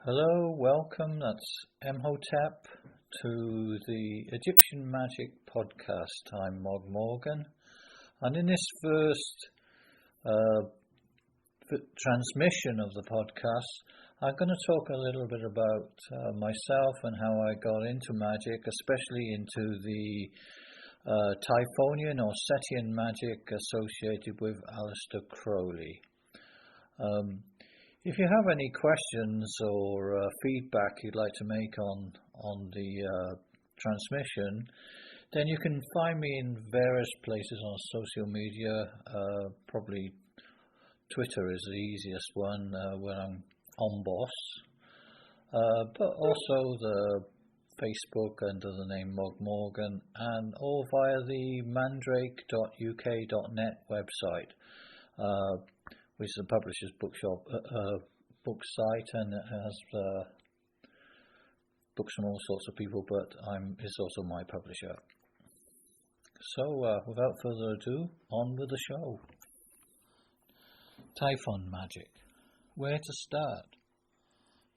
Hello, welcome. That's Mhotep to the Egyptian Magic podcast. I'm Mog Morgan, and in this first transmission of the podcast, I'm going to talk a little bit about myself and how I got into magic, especially into the Typhonian or Settian magic associated with Aleister Crowley. If you have any questions or feedback you'd like to make on the transmission, then you can find me in various places on social media. Probably Twitter is the easiest one when I'm on Boss, but also the Facebook under the name Mog Morgan, and or via the mandrake.uk.net website, which is a publisher's book site, and it has books from all sorts of people, but it's also my publisher. So without further ado, on with the show. Typhon magic. Where to start?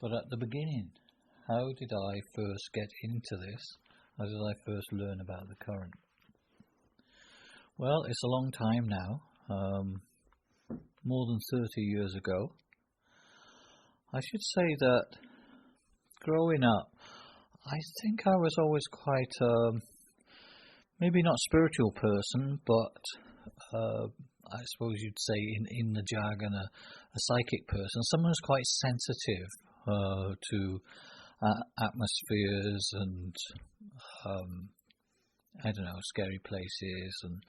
But at the beginning, how did I first get into this? How did I first learn about the current? Well, it's a long time now. More than 30 years ago. I should say that growing up, I think I was always quite, maybe not spiritual person, but I suppose you'd say in the jargon a psychic person, someone who's quite sensitive to atmospheres and, I don't know, scary places and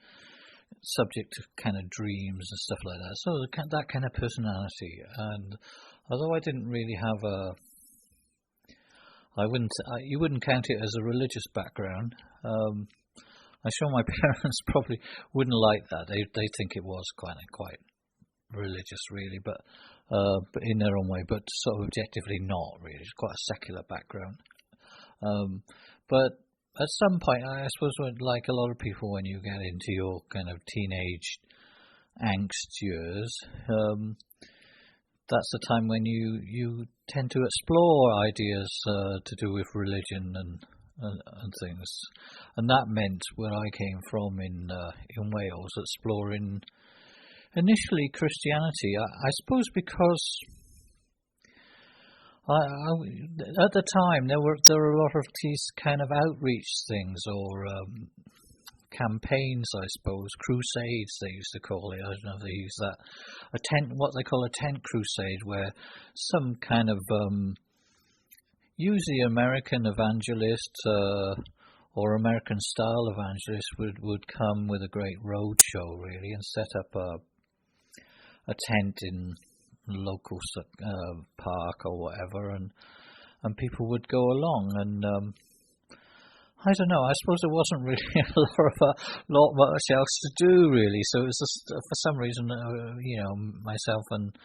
subject to kind of dreams and stuff like that. So that kind of personality. And although I didn't really have you wouldn't count it as a religious background. I'm sure my parents probably wouldn't like that. They think it was quite religious, really, but in their own way, but sort of objectively not really. It's quite a secular background. But at some point, I suppose, like a lot of people, when you get into your kind of teenage angst years, that's the time when you tend to explore ideas to do with religion and things. And that meant where I came from in Wales, exploring initially Christianity. I suppose because at the time there were a lot of these kind of outreach things or campaigns, I suppose, crusades they used to call it. I don't know if they use that. What they call a tent crusade, where some kind of usually American evangelist or American style evangelist would come with a great road show really and set up a tent in local park or whatever, and people would go along, and I don't know, I suppose there wasn't really a lot much else to do really, so it was just, for some reason, myself and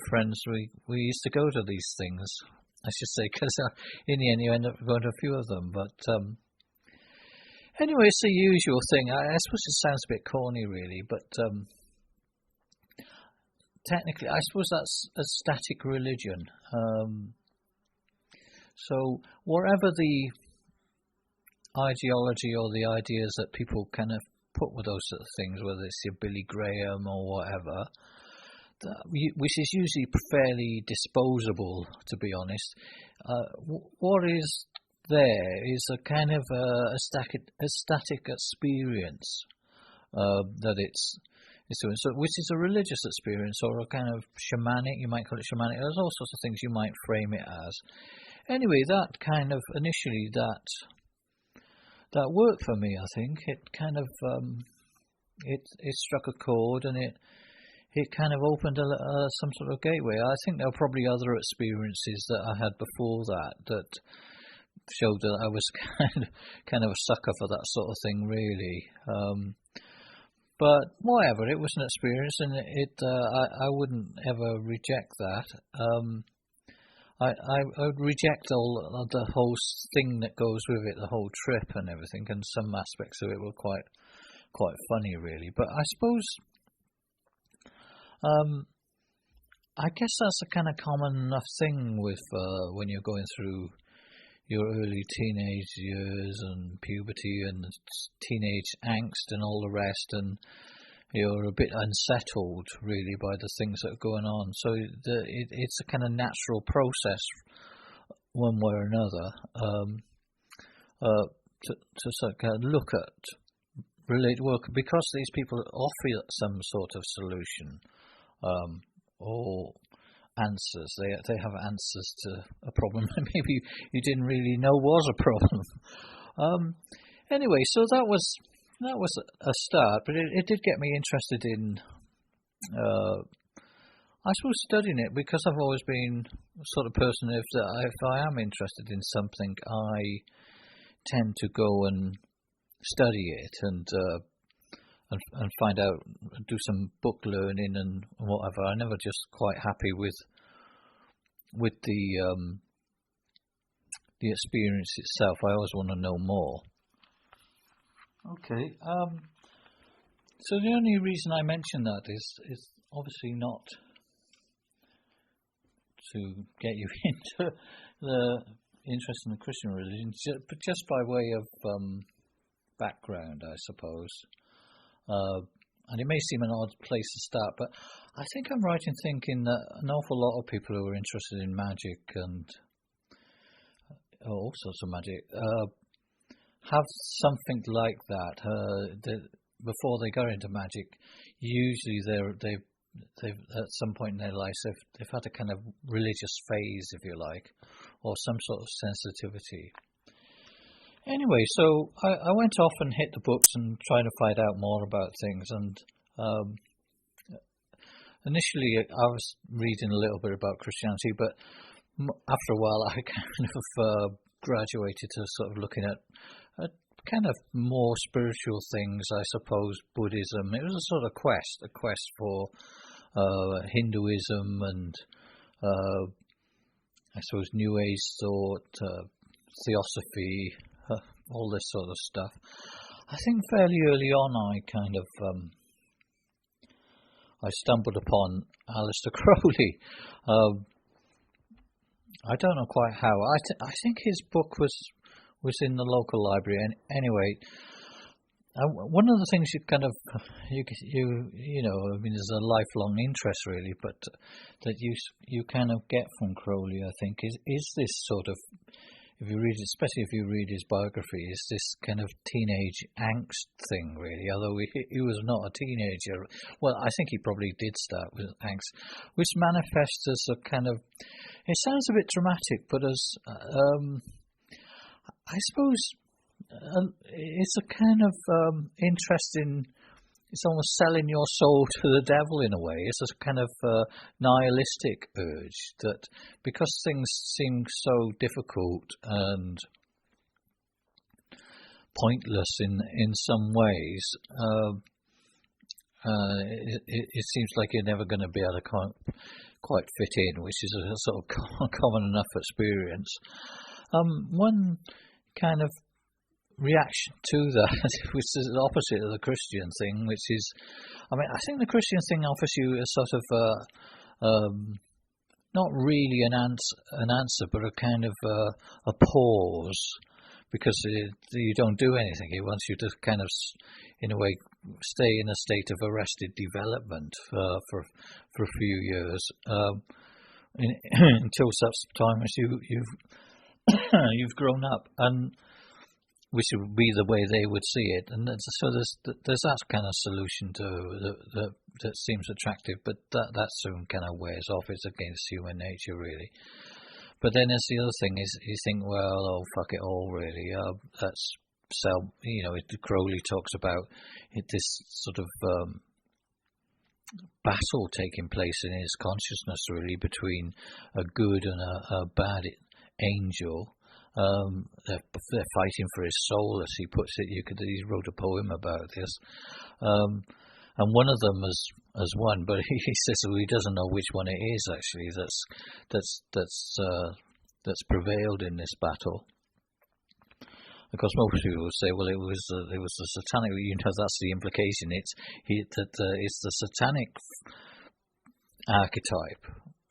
friends, we used to go to these things, I should say, because in the end you end up going to a few of them, but anyway, it's the usual thing. I suppose it sounds a bit corny really, but technically, I suppose that's a static religion. So whatever the ideology or the ideas that people kind of put with those sort of things, whether it's your Billy Graham or whatever, which is usually fairly disposable, to be honest, what is there is a kind of a static experience that it's doing, so which is a religious experience or a kind of shamanic, you might call it shamanic. There's all sorts of things you might frame it as. Anyway, that kind of initially that worked for me. I think it kind of it struck a chord, and it kind of opened some sort of gateway. I think there were probably other experiences that I had before that showed that I was kind of a sucker for that sort of thing, really. But whatever, it was an experience, and I wouldn't ever reject that. I would reject all the whole thing that goes with it, the whole trip and everything, and some aspects of it were quite funny, really. But I suppose I guess that's a kind of common enough thing with when you're going through your early teenage years and puberty and teenage angst and all the rest, and you're a bit unsettled really by the things that are going on. So it's a kind of natural process, one way or another, to sort of kind of look at related work, because these people offer some sort of solution or answers. They have answers to a problem that maybe you didn't really know was a problem. Anyway, so that was a start, but it did get me interested in, I suppose, studying it, because I've always been the sort of person, if I am interested in something, I tend to go and study it and find out, do some book learning and whatever. I'm never just quite happy with the experience itself. I always want to know more. Okay. So the only reason I mention that is obviously not to get you into the interest in the Christian religion, but just by way of background, I suppose. And it may seem an odd place to start, but I think I'm right in thinking that an awful lot of people who are interested in magic and all sorts of magic have something like that. Before they go into magic, usually they've at some point in their lives they've had a kind of religious phase, if you like, or some sort of sensitivity. Anyway, so I went off and hit the books and tried to find out more about things. And initially, I was reading a little bit about Christianity, but after a while, I kind of graduated to sort of looking at kind of more spiritual things, I suppose. Buddhism. It was a sort of quest for Hinduism and I suppose New Age thought, theosophy. All this sort of stuff. I think fairly early on I stumbled upon Aleister Crowley. I don't know quite how. I think his book was in the local library. And anyway, one of the things you kind of you know, I mean, there's a lifelong interest really, but that you kind of get from Crowley, I think, is this sort of, if you read, especially if you read his biography, is this kind of teenage angst thing, really. Although he was not a teenager. Well, I think he probably did start with angst, which manifests as a kind of, it sounds a bit dramatic, but as, I suppose, it's a kind of interest in, it's almost selling your soul to the devil in a way. It's a kind of nihilistic urge that because things seem so difficult and pointless in some ways, it seems like you're never going to be able to quite fit in, which is a sort of common enough experience. One kind of reaction to that, which is the opposite of the Christian thing, which is, I mean, I think the Christian thing offers you a sort of not really an answer, but a kind of a pause, because you don't do anything. It wants you to kind of, in a way, stay in a state of arrested development for a few years until such time as you've grown up, and which would be the way they would see it. And so there's that kind of solution that seems attractive, but that soon kind of wears off. It's against human nature, really. But then there's the other thing is you think, well, oh, fuck it all, really. That's you know, Crowley talks about this sort of battle taking place in his consciousness, really, between a good and a bad angel. They're fighting for his soul, as he puts it. He wrote a poem about this, and one of them has won, but he says he doesn't know which one it is actually that's prevailed in this battle. Because most people would say, well, it was the satanic. You know, that's the implication. It's the satanic archetype,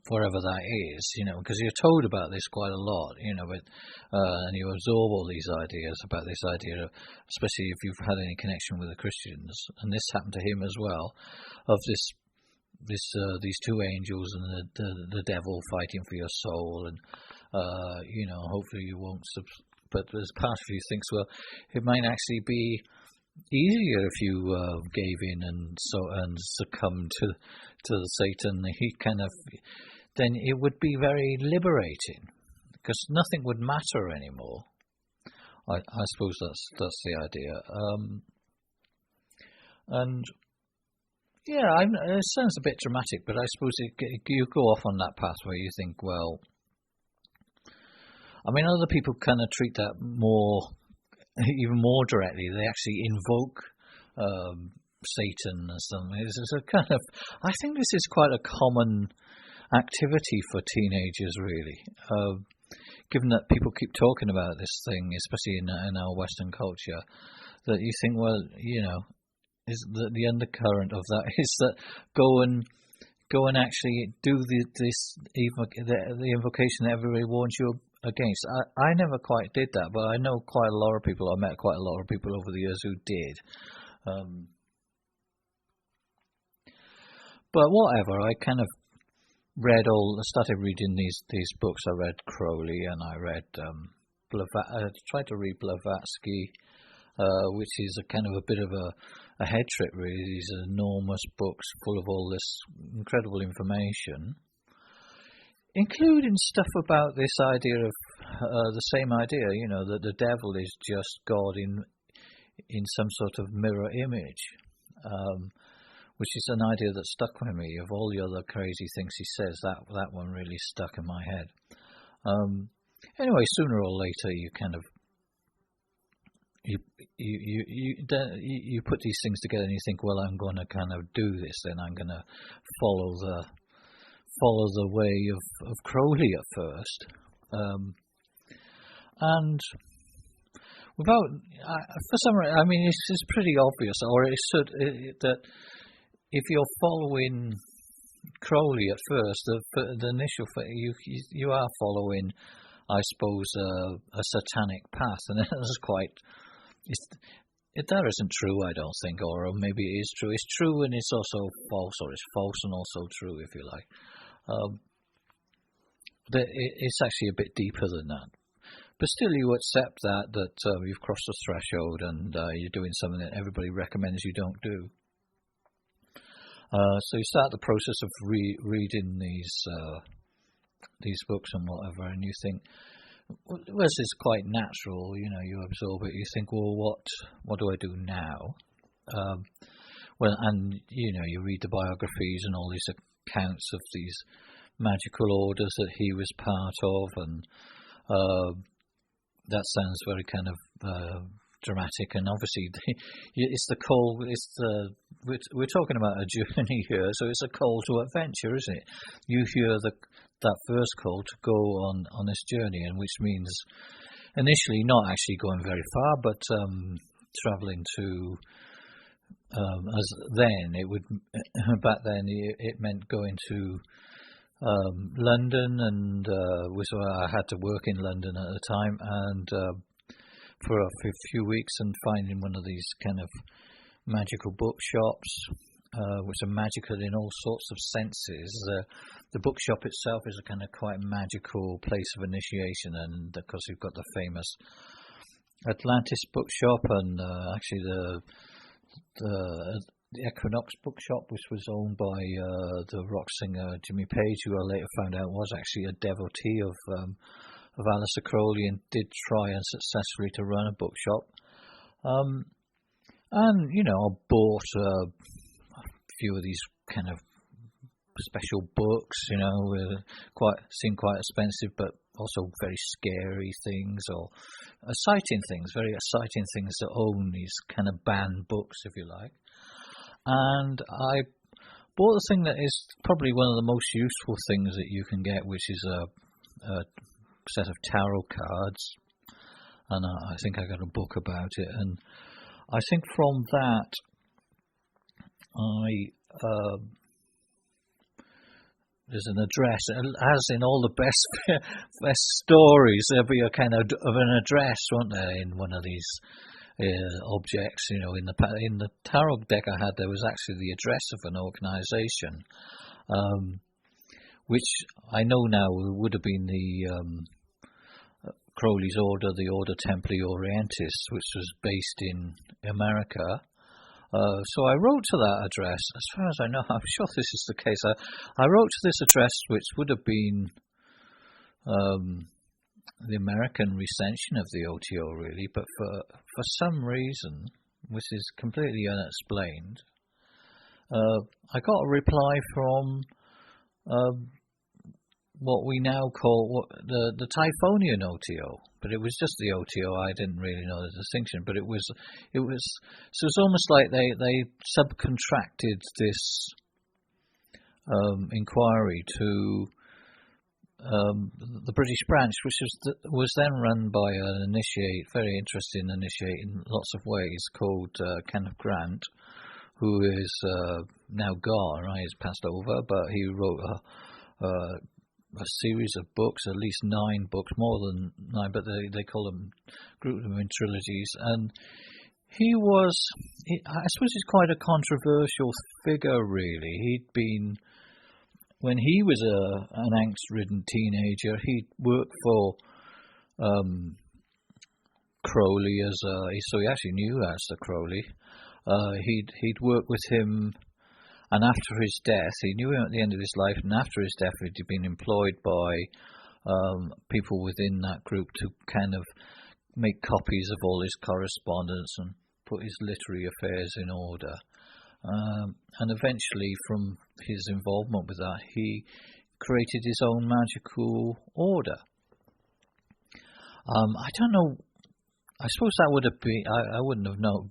whatever that is, because you're told about this quite a lot, and you absorb all these ideas about this idea, especially if you've had any connection with the Christians, and this happened to him as well, of these two angels and the devil fighting for your soul, and hopefully you won't. But there's part of you thinks, well, it might actually be easier if you gave in and succumbed to Satan. Then it would be very liberating, because nothing would matter anymore. I suppose that's the idea. And yeah, it sounds a bit dramatic, but I suppose you go off on that path where you think, well, I mean, other people kind of treat that even more directly. They actually invoke Satan or something. It's a kind of, I think this is quite a common activity for teenagers, really. Given that people keep talking about this thing, especially in our Western culture, that you think, well, is the undercurrent of that is that go and actually do the invocation that everybody warns you against. I never quite did that, but I know quite a lot of people. I met quite a lot of people over the years who did. But whatever, I kind of started reading these books. I read Crowley, and I read I tried to read Blavatsky, which is a kind of a bit of a head trip, really. These enormous books full of all this incredible information, including stuff about this idea of the same idea, that the devil is just God in some sort of mirror image, which is an idea that stuck with me. Of all the other crazy things he says, that one really stuck in my head. Anyway, sooner or later, you kind of you put these things together, and you think, well, I'm going to kind of do this, then I'm going to follow the way of Crowley at first, and without for some reason, I mean, it's pretty obvious, or that if you're following Crowley at first, the initial you are following, I suppose, a satanic path, and that's quite. That isn't true, I don't think, or maybe it is true. It's true and it's also false, or it's false and also true, if you like. It's actually a bit deeper than that. But still, you accept that you've crossed the threshold, and you're doing something that everybody recommends you don't do. So you start the process of reading these books and whatever, and you think, well, this is quite natural, you absorb it. You think, well, what do I do now? You read the biographies and all these accounts of these magical orders that he was part of, and that sounds very kind of dramatic. And obviously, we're talking about a journey here, so it's a call to adventure, isn't it? You hear that first call to go on this journey, and which means initially not actually going very far, but travelling to back then it meant going to London, and was where I had to work in London at the time, and for a few weeks, and finding one of these kind of magical bookshops, which are magical in all sorts of senses. The bookshop itself is a kind of quite magical place of initiation, and of course you've got the famous Atlantis bookshop, and actually the Equinox bookshop, which was owned by the rock singer Jimmy Page, who I later found out was actually a devotee of Aleister Crowley, and did try unsuccessfully to run a bookshop. And I bought a few of these kind of special books, seem quite expensive, but also very scary things, or very exciting things that own these kind of banned books, if you like. And I bought the thing that is probably one of the most useful things that you can get, which is a set of tarot cards. And I think I got a book about it. And I think from that, there's an address, as in all the best stories. There'll be a kind of an address, won't there, in one of these objects? You know, in the tarot deck I had, there was actually the address of an organisation, which I know now would have been the Crowley's order, the Order Templi Orientis, which was based in America. So I wrote to that address. As far as I know, I'm sure this is the case. I wrote to this address, which would have been the American recension of the OTO, really, but for some reason, which is completely unexplained, I got a reply from what we now call the Typhonian OTO, but it was just the OTO. I didn't really know the distinction, but it was so it's almost like they subcontracted this inquiry to the British branch, which was then run by an very interesting initiate in lots of ways, called Kenneth Grant, who is now gone. Right, he's passed over, but he wrote a series of books, at least 9 books, more than 9, but they group them in trilogies. And I suppose he's quite a controversial figure, really. He'd been, when he was an angst-ridden teenager, he'd worked for Crowley so he actually knew Aleister Crowley. He'd worked with him. And after his death, he knew him at the end of his life, and after his death, he'd been employed by people within that group to kind of make copies of all his correspondence and put his literary affairs in order. And eventually, from his involvement with that, he created his own magical order. I don't know. I suppose that would have been, I wouldn't have known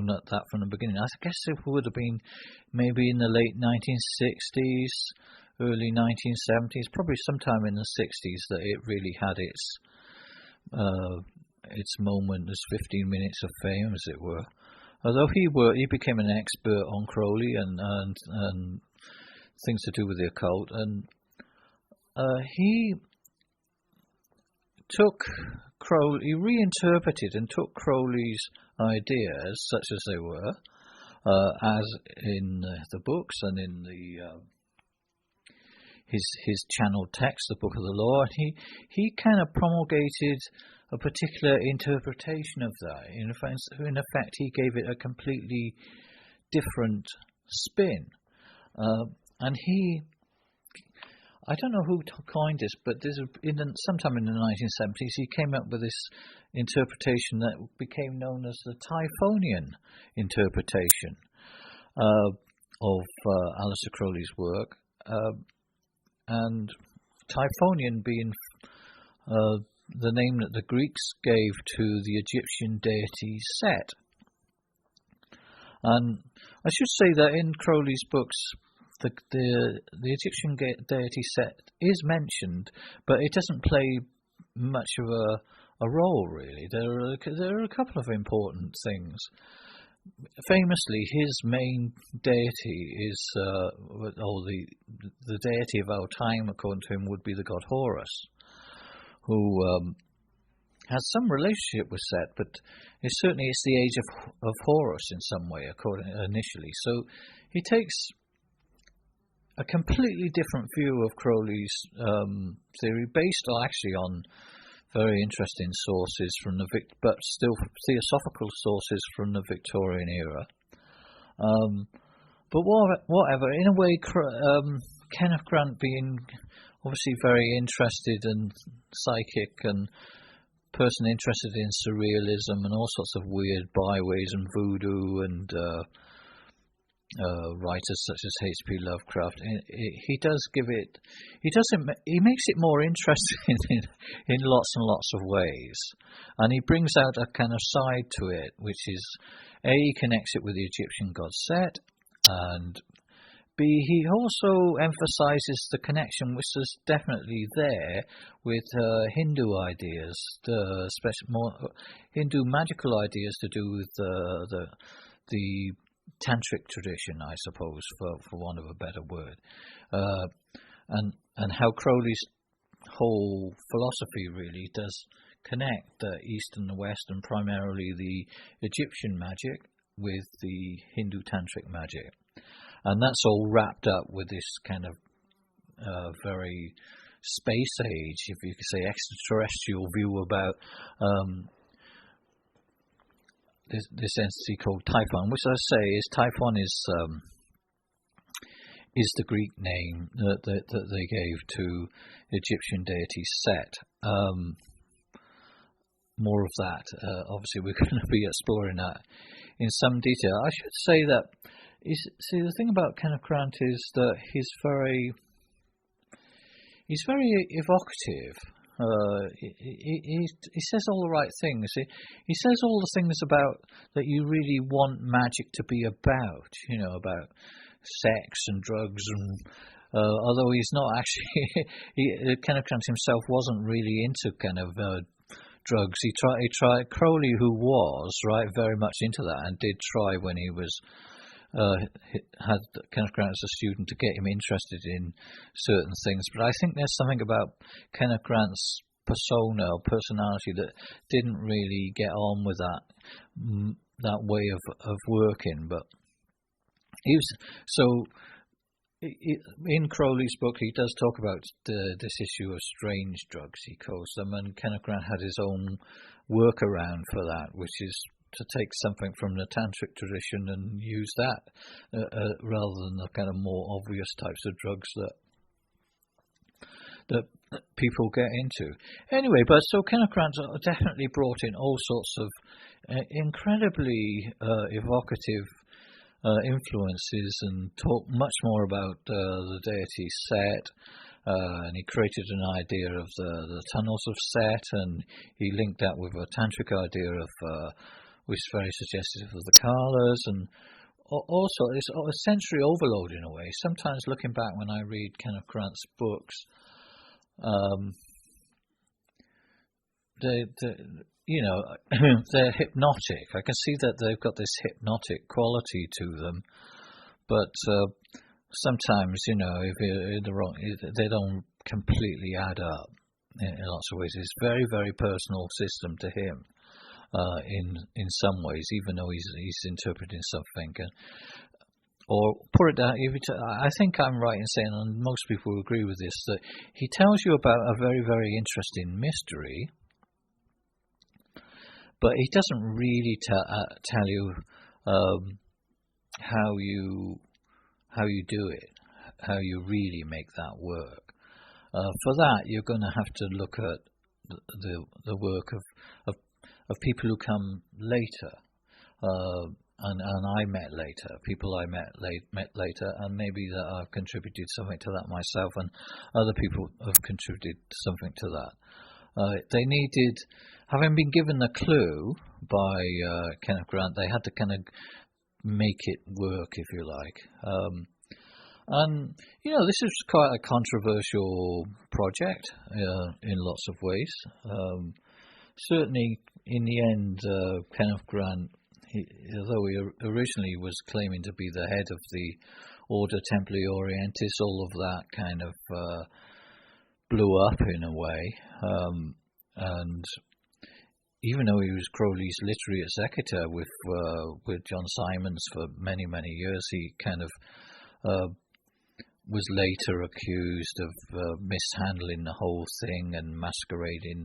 that from the beginning. I guess it would have been maybe in the late 1960s, early 1970s, probably sometime in the 60s that it really had its moment as 15 minutes of fame, as it were. Although he became an expert on Crowley and things to do with the occult, and he reinterpreted and took Crowley's ideas, such as they were, as in the books and in his channeled text, the Book of the Law, and he kind of promulgated a particular interpretation of that. In effect, he gave it a completely different spin, and I don't know who coined this, but sometime in the 1970s, he came up with this interpretation that became known as the Typhonian interpretation of Aleister Crowley's work, and Typhonian being the name that the Greeks gave to the Egyptian deity Set. And I should say that in Crowley's books, the Egyptian deity Set is mentioned, but it doesn't play much of a role, really. There are a couple of important things. Famously, his main deity is, the deity of our time, according to him, would be the god Horus, who has some relationship with Set, but it's the age of Horus in some way, initially. So he takes a completely different view of Crowley's theory, based actually on very interesting sources but still theosophical sources from the Victorian era. But whatever, in a way, Kenneth Grant, being obviously very interested and psychic and person interested in surrealism and all sorts of weird byways and voodoo and writers such as H.P. Lovecraft, he makes it more interesting in lots and lots of ways, and he brings out a kind of side to it, which is he connects it with the Egyptian God Seth, and B, he also emphasizes the connection, which is definitely there, with Hindu ideas, more Hindu magical ideas to do with the tantric tradition, I suppose, for want of a better word. and how Crowley's whole philosophy really does connect the East and the West, and primarily the Egyptian magic with the Hindu tantric magic, and that's all wrapped up with this kind of very space age, if you could say, extraterrestrial view about this entity called Typhon, which I say is Typhon is the Greek name that they gave to Egyptian deity Set. More of that. Obviously, we're going to be exploring that in some detail. I should say that the thing about Kenneth Grant is that he's very evocative. He says all the right things. He says all the things about that you really want magic to be about. You know, about sex and drugs, and although he's not actually, Kenneth Grant himself wasn't really into kind of drugs. He tried. Crowley, who was very much into that, and did try when he was had Kenneth Grant as a student to get him interested in certain things. But I think there's something about Kenneth Grant's persona or personality that didn't really get on with that way of working. But he was so. In Crowley's book, he does talk about this issue of strange drugs, he calls them, and Kenneth Grant had his own workaround for that, which is to take something from the tantric tradition and use that rather than the kind of more obvious types of drugs that people get into. Anyway, but so Kenneth Grant definitely brought in all sorts of incredibly evocative influences, and talked much more about the deity Set, and he created an idea of the tunnels of Set, and he linked that with a tantric idea of which is very suggestive of the Kalas, and also it's a sensory overload in a way. Sometimes looking back when I read Kenneth Grant's books, they're hypnotic. I can see that they've got this hypnotic quality to them, but sometimes, if you're in the wrong, they don't completely add up in lots of ways. It's a very, very personal system to him in some ways, even though he's interpreting something. Or put it down, I think I'm right in saying, and most people will agree with this, that he tells you about a very, very interesting mystery, but he doesn't really tell you how you do it, how you really make that work. For that, you're going to have to look at the work of people who come later, and I met later, people I met later, and maybe that I've contributed something to that myself, and other people have contributed something to that. They needed, having been given the clue by Kenneth Grant, they had to kind of make it work, if you like. And, this is quite a controversial project in lots of ways. Certainly, in the end, Kenneth Grant, although he originally was claiming to be the head of the Order Templi Orientis, all of that kind of blew up in a way. And even though he was Crowley's literary executor with John Simons for many, many years, he kind of was later accused of mishandling the whole thing and masquerading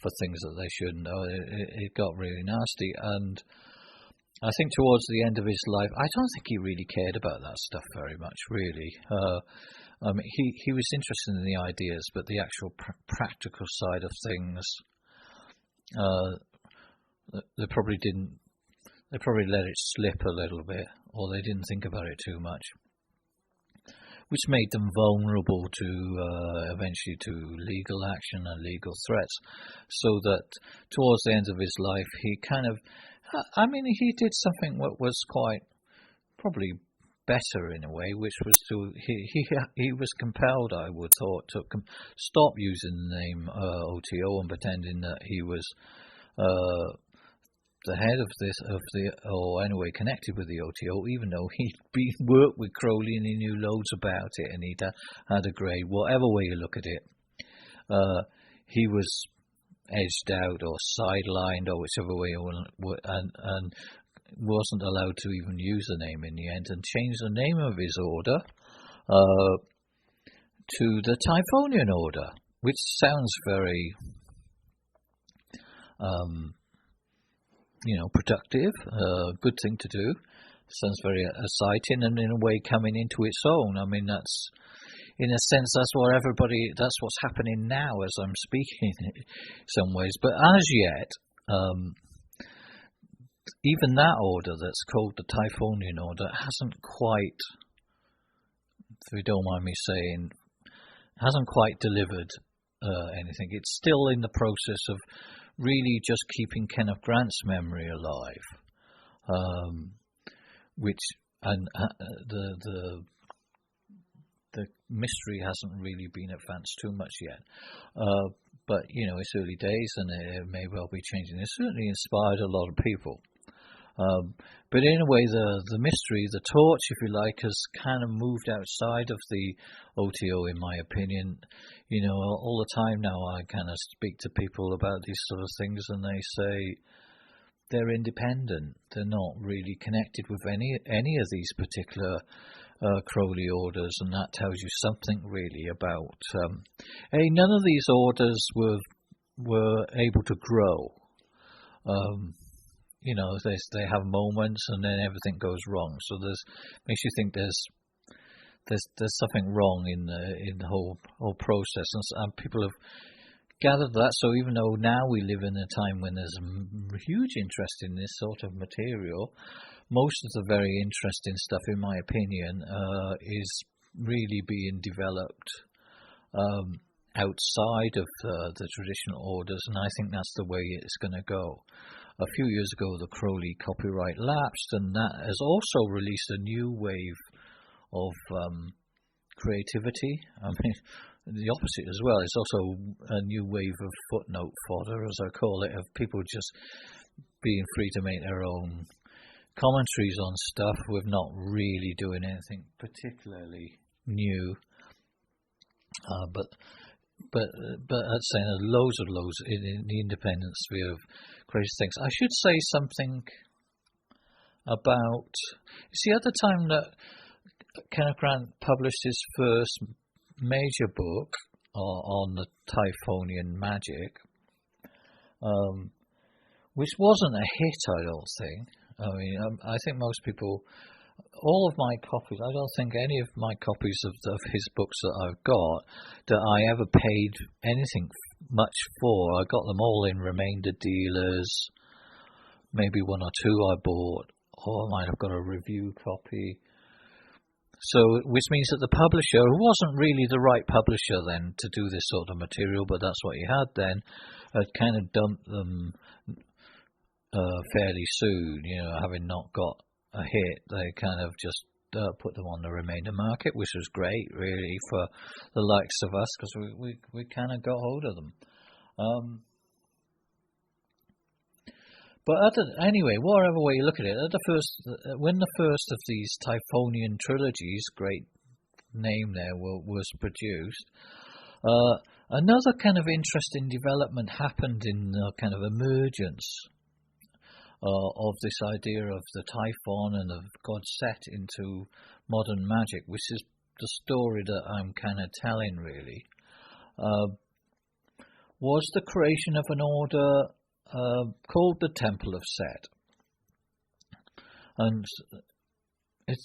for things that they shouldn't. It got really nasty, and I think towards the end of his life, I don't think he really cared about that stuff very much, really. He was interested in the ideas, but the actual practical side of things, they probably didn't. They probably let it slip a little bit, or they didn't think about it too much, which made them vulnerable to eventually to legal action and legal threats. So that towards the end of his life, he kind of, he did something that was quite probably better in a way, which was he was compelled, I would thought, to stop using the name OTO and pretending that he was the head of or anyway connected with the OTO, even though he'd worked with Crowley and he knew loads about it and he'd had a grade, whatever way you look at it, he was edged out or sidelined or whichever way, and wasn't allowed to even use the name in the end, and changed the name of his order to the Typhonian order, which sounds very productive, good thing to do. Sounds very exciting, and in a way coming into its own. I mean, that's, in a sense, that's what's happening now as I'm speaking in some ways. But as yet, even that order that's called the Typhonian order hasn't quite, if you don't mind me saying, hasn't quite delivered anything. It's still in the process of really just keeping Kenneth Grant's memory alive, the mystery hasn't really been advanced too much yet. But it's early days, and it may well be changing. It certainly inspired a lot of people. But in a way, the mystery, the torch, if you like, has kind of moved outside of the OTO, in my opinion. All the time now I kind of speak to people about these sort of things, and they say they're independent. They're not really connected with any of these particular Crowley orders, and that tells you something really about. None of these orders were able to grow. They have moments, and then everything goes wrong. So makes you think there's something wrong in the whole process, and people have gathered that. So even though now we live in a time when there's huge interest in this sort of material, most of the very interesting stuff, in my opinion, is really being developed outside of the traditional orders, and I think that's the way it's going to go. A few years ago, the Crowley copyright lapsed, and that has also released a new wave of creativity. I mean, the opposite as well. It's also a new wave of footnote fodder, as I call it, of people just being free to make their own commentaries on stuff with not really doing anything particularly new. But I'd say there's loads in the independent sphere of crazy things. I should say something about, at the time that Kenneth Grant published his first major book on the Typhonian Magick, which wasn't a hit, I don't think. I mean, I think most people, all of my copies, I don't think any of my copies of his books that I've got that I ever paid anything much for. I got them all in remainder dealers, maybe one or two I bought, or I might have got a review copy. So, which means that the publisher, who wasn't really the right publisher then to do this sort of material, but that's what he had then, had kind of dumped them fairly soon, having not got a hit. They kind of just put them on the remainder market, which was great, really, for the likes of us, because we kind of got hold of them. But anyway, whatever way you look at it, when the first of these Typhonian trilogies, great name there, was produced, another kind of interesting development happened in the kind of emergence of this idea of the Typhon and of God Seth into modern magic, which is the story that I'm kind of telling, really, was the creation of an order called the Temple of Set. And I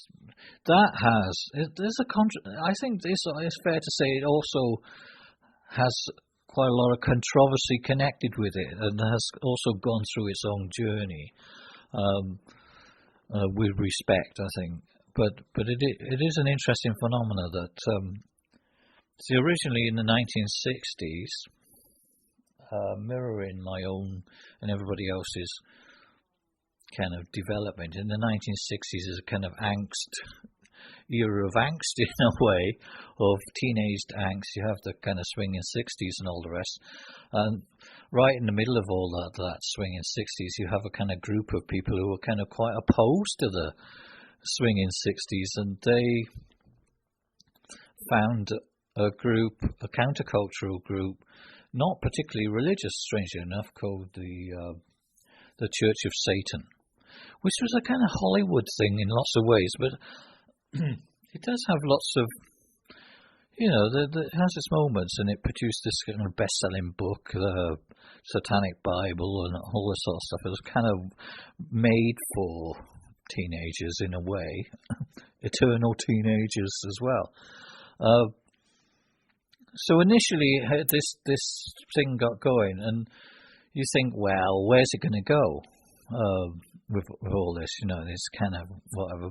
think it's fair to say it also has quite a lot of controversy connected with it, and has also gone through its own journey with respect, I think. But it is an interesting phenomenon that originally in the 1960s, mirroring my own and everybody else's kind of development, in the 1960s is a kind of era of angst, in a way, of teenage angst. You have the kind of swinging 60s and all the rest. And right in the middle of all that swinging 60s, you have a kind of group of people who are kind of quite opposed to the swinging 60s, and they found a group, a countercultural group, not particularly religious, strangely enough, called the Church of Satan, which was a kind of Hollywood thing in lots of ways, but it does have lots of, you know, it has its moments, and it produced this kind of best-selling book, the Satanic Bible, and all this sort of stuff. It was kind of made for teenagers in a way, eternal teenagers as well. So initially, this thing got going, and you think, well, where's it going to go with all this? You know, this kind of whatever.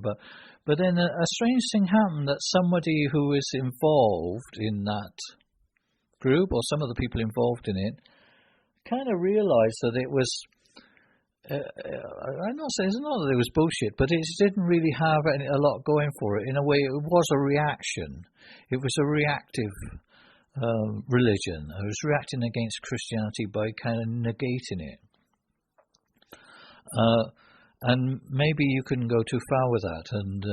But then a strange thing happened, that somebody who was involved in that group, or some of the people involved in it, kind of realised that it was. I'm not saying it's not that it was bullshit, but it didn't really have a lot going for it. In a way, it was a reaction. It was a reactive religion. It was reacting against Christianity by kind of negating it. And maybe you can go too far with that. And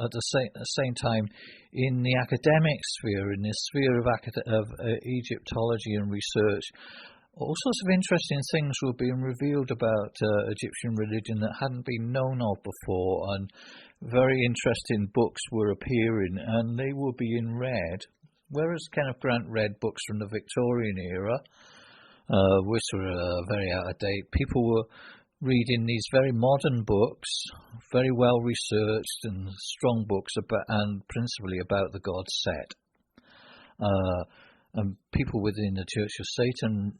at the same time, in the academic sphere, in the sphere of Egyptology and research, all sorts of interesting things were being revealed about Egyptian religion that hadn't been known of before, and very interesting books were appearing, and they were being read. Whereas Kenneth Grant read books from the Victorian era, which were very out of date, people were reading these very modern books, very well researched and strong books about, and principally about the god Set. And people within the Church of Satan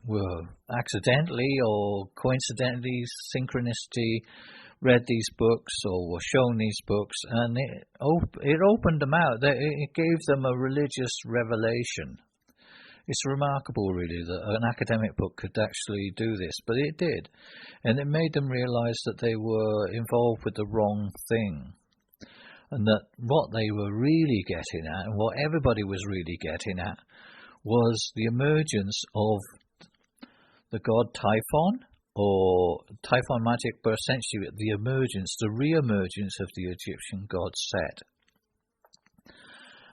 were accidentally or coincidentally, synchronicity, read these books or were shown these books, and it opened them out. It gave them a religious revelation. It's remarkable, really, that an academic book could actually do this, but it did. And it made them realise that they were involved with the wrong thing, and that what they were really getting at, and what everybody was really getting at, was the emergence of the god Typhon, or Typhon Magick, but essentially the re-emergence of the Egyptian god Seth.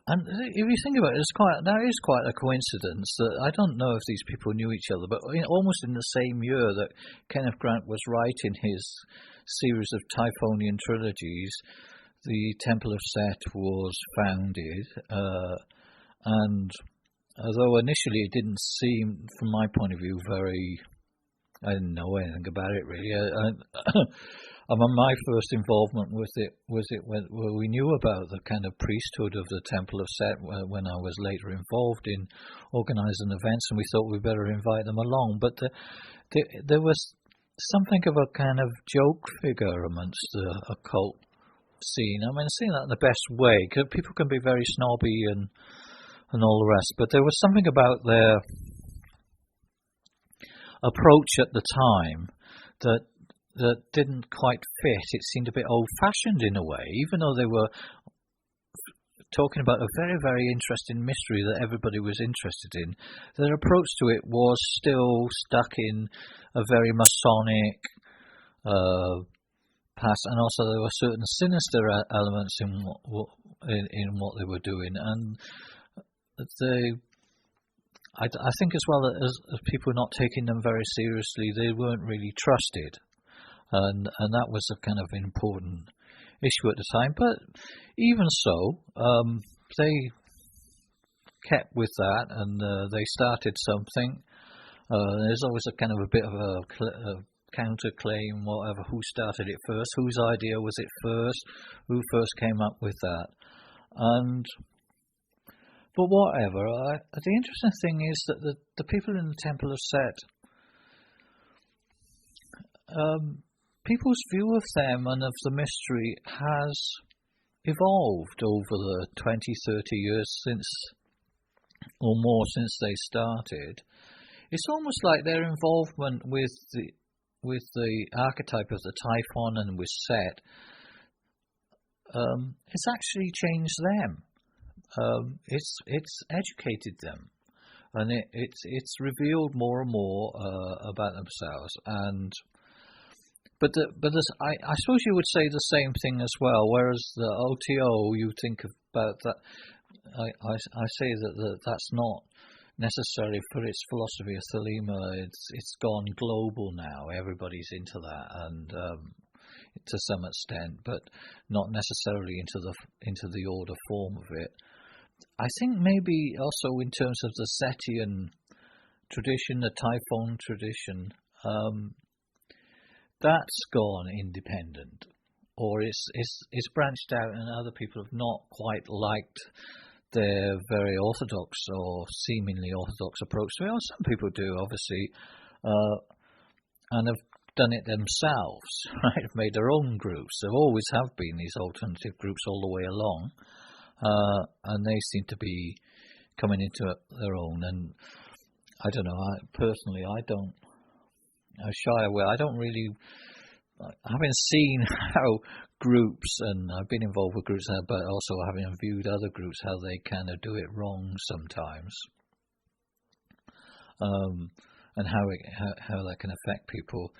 And if you think about it, that is quite a coincidence that I don't know if these people knew each other, but almost in the same year that Kenneth Grant was writing his series of Typhonian trilogies, the Temple of Set was founded, and although initially it didn't seem, from my point of view, I didn't know anything about it really. My first involvement with it was when we knew about the kind of priesthood of the Temple of Set when I was later involved in organising events, and we thought we'd better invite them along. But there was something of a kind of joke figure amongst the occult scene. I mean, seeing that in the best way, because people can be very snobby and all the rest, but there was something about their approach at the time that didn't quite fit. It seemed a bit old-fashioned in a way, even though they were talking about a very, very interesting mystery that everybody was interested in. Their approach to it was still stuck in a very Masonic past, and also there were certain sinister elements in what they were doing, and I think as well as people not taking them very seriously, they weren't really trusted. And that was a kind of important issue at the time. But even so, they kept with that, and they started something. There's always a kind of a bit of a counterclaim, whatever, who started it first, whose idea was it first, who first came up with that. But whatever, the interesting thing is that the people in the Temple of Set, people's view of them and of the mystery has evolved over the 20, 30 years or more since they started. It's almost like their involvement with the archetype of the Typhon and with Set, it's actually changed them. It's educated them. and it's revealed more and more about themselves. But I suppose you would say the same thing as well. Whereas the OTO, you think about that. I say that that's not necessarily for its philosophy of Thelema. It's gone global now. Everybody's into that, and to some extent, but not necessarily into the order form of it. I think maybe also in terms of the Settian tradition, the Typhon tradition, that's gone independent, or it's branched out, and other people have not quite liked their very orthodox or seemingly orthodox approach to it. Or some people do, obviously, and have done it themselves, right? Have made their own groups. There always have been these alternative groups all the way along, and they seem to be coming into their own. And I don't know. I shy away. I don't really. I haven't seen how groups, and I've been involved with groups, but also having viewed other groups, how they kind of do it wrong sometimes, and how that can affect people.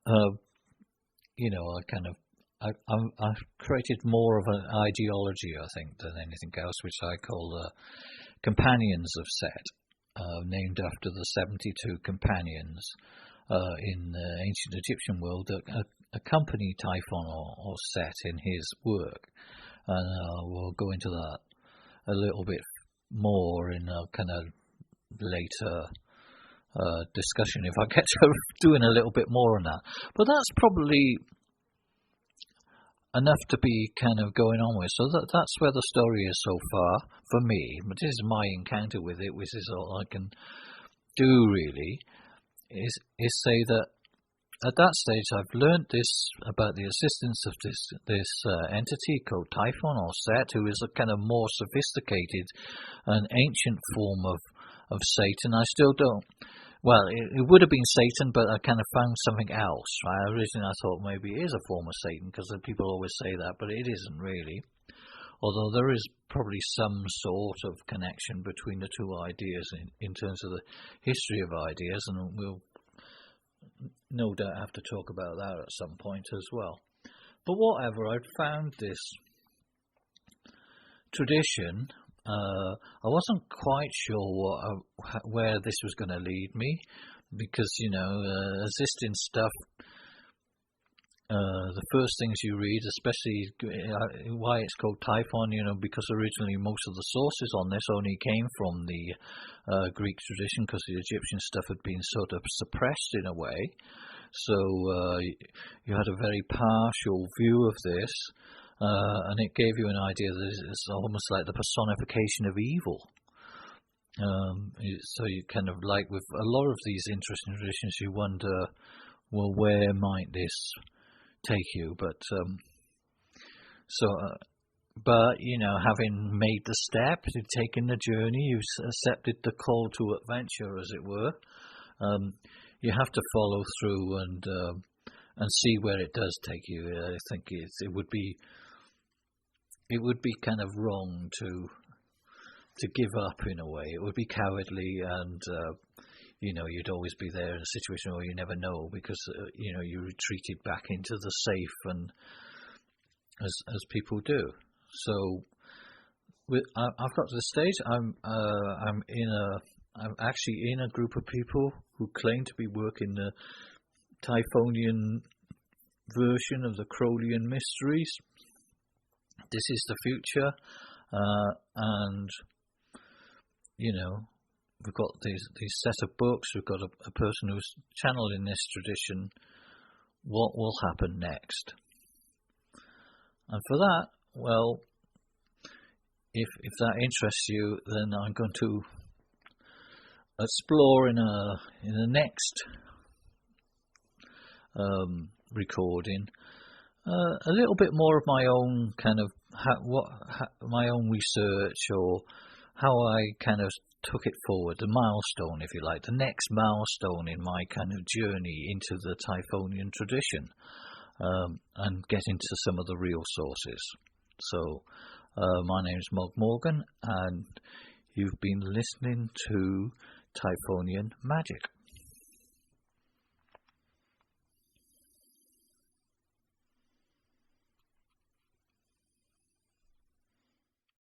I've created more of an ideology, I think, than anything else, which I call the Companions of Set, named after the 72 companions in the ancient Egyptian world that accompany Typhon or Set in his work. And we'll go into that a little bit more in a kind of later discussion if I get to doing a little bit more on that. But that's probably enough to be kind of going on with. So that's where the story is so far for me. But this is my encounter with it, which is all I can do really, is say that at that stage I've learned this about the existence of this entity called Typhon or Set, who is a kind of more sophisticated and ancient form of Satan. I still don't. Well, it would have been Satan, but I kind of found something else. Right? Originally, I thought maybe it is a form of Satan, because people always say that, but it isn't really. Although there is probably some sort of connection between the two ideas in terms of the history of ideas, and we'll no doubt have to talk about that at some point as well. But whatever, I'd found this tradition. I wasn't quite sure where this was going to lead me, because, existing stuff, the first things you read, especially why it's called Typhon, because originally most of the sources on this only came from the Greek tradition, because the Egyptian stuff had been sort of suppressed in a way. So you had a very partial view of this. And it gave you an idea that it's almost like the personification of evil. So you kind of like with a lot of these interesting traditions, you wonder, well, where might this take you? But having made the step, you've taken the journey, you've accepted the call to adventure, as it were. You have to follow through and see where it does take you. I think it would be kind of wrong to give up in a way. It would be cowardly, and you'd always be there in a situation where you never know, because you retreated back into the safe, and as people do. So I've got to the stage. I'm actually in a group of people who claim to be working the Typhonian version of the Crowleyan mysteries. This is the future, and we've got these set of books. We've got a person who's channeling this tradition. What will happen next? And for that, well, if that interests you, then I'm going to explore in the next recording a little bit more of my own kind of my own research, or how I kind of took it forward, the milestone, if you like, the next milestone in my kind of journey into the Typhonian tradition, and get into some of the real sources. So my name's Mog Morgan, and You've been listening to Typhonian Magick.